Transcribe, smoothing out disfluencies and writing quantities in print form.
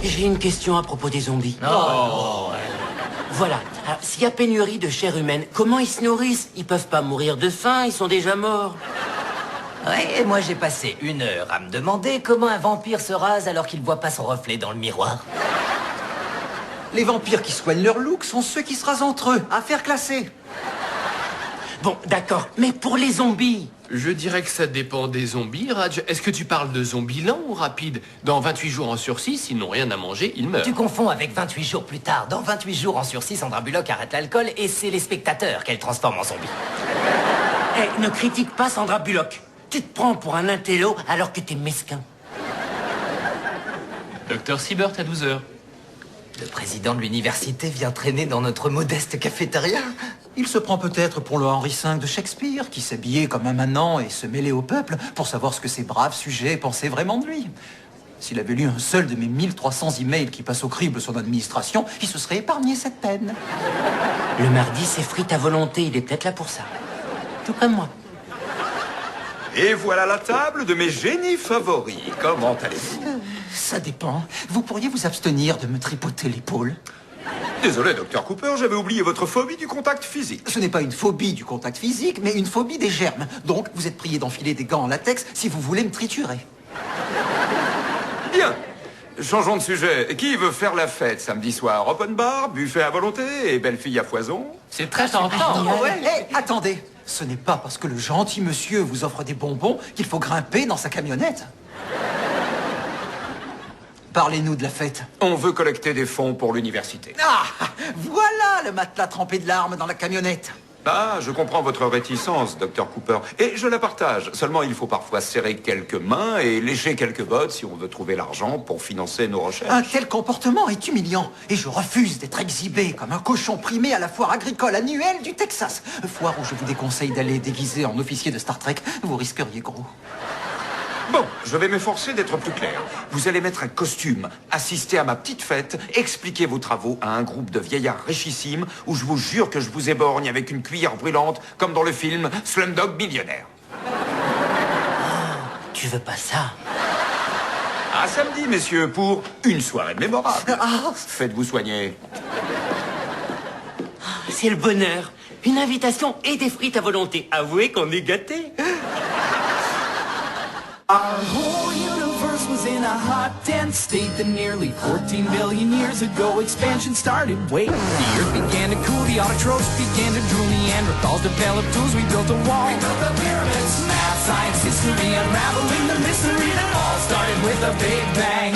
J'ai une question à propos des zombies. Oh. Voilà. Alors, s'il y a pénurie de chair humaine, comment ils se nourrissent? Ils peuvent pas mourir de faim, ils sont déjà morts. Ouais, et moi j'ai passé 1 heure à me demander comment un vampire se rase alors qu'il voit pas son reflet dans le miroir. Les vampires qui soignent leur look sont ceux qui se rasent entre eux. Affaire classée. Bon, d'accord, mais pour les zombies... Je dirais que ça dépend des zombies, Raj. Est-ce que tu parles de zombies lents ou rapides? Dans 28 jours en sursis, s'ils n'ont rien à manger, ils meurent. Tu confonds avec 28 jours plus tard. Dans 28 jours en sursis, Sandra Bullock arrête l'alcool et c'est les spectateurs qu'elle transforme en zombies. Eh, ne critique pas Sandra Bullock. Tu te prends pour un intello alors que t'es mesquin. Docteur Siebert à 12h. Le président de l'université vient traîner dans notre modeste cafétéria. Il se prend peut-être pour le Henri V de Shakespeare, qui s'habillait comme un manant et se mêlait au peuple pour savoir ce que ces braves sujets pensaient vraiment de lui. S'il avait lu un seul de mes 1300 emails qui passent au crible son administration, il se serait épargné cette peine. Le mardi, c'est frites à volonté, il est peut-être là pour ça. Tout comme moi. Et voilà la table de mes génies favoris. Comment allez-vous? Ça dépend. Vous pourriez vous abstenir de me tripoter l'épaule? Désolé, docteur Cooper, j'avais oublié votre phobie du contact physique. Ce n'est pas une phobie du contact physique, mais une phobie des germes. Donc, vous êtes prié d'enfiler des gants en latex si vous voulez me triturer. Bien. Changeons de sujet. Qui veut faire la fête samedi soir? Open bar, buffet à volonté et belle fille à foison? C'est très tentant. Ouais. Attendez. Ce n'est pas parce que le gentil monsieur vous offre des bonbons qu'il faut grimper dans sa camionnette. Parlez-nous de la fête. On veut collecter des fonds pour l'université. Ah, voilà le matelas trempé de larmes dans la camionnette. Ah, je comprends votre réticence, docteur Cooper. Et je la partage. Seulement, il faut parfois serrer quelques mains et lécher quelques bottes si on veut trouver l'argent pour financer nos recherches. Un tel comportement est humiliant. Et je refuse d'être exhibé comme un cochon primé à la foire agricole annuelle du Texas. Foire où je vous déconseille d'aller déguisé en officier de Star Trek. Vous risqueriez gros. Bon, je vais m'efforcer d'être plus clair. Vous allez mettre un costume, assister à ma petite fête, expliquer vos travaux à un groupe de vieillards richissimes où je vous jure que je vous éborgne avec une cuillère brûlante comme dans le film Slumdog Millionnaire. Tu veux pas ça? À samedi, messieurs, pour une soirée mémorable. Faites-vous soigner. C'est le bonheur. Une invitation et des frites à volonté. Avouez qu'on est gâtés. Our whole universe was in a hot, dense state that nearly 14 billion years ago expansion started. Wait, the earth began to cool, the autotrophs began to drool, Neanderthals developed tools, we built a wall. We built the pyramids, math, science, history, unraveling the mystery that all started with a big bang.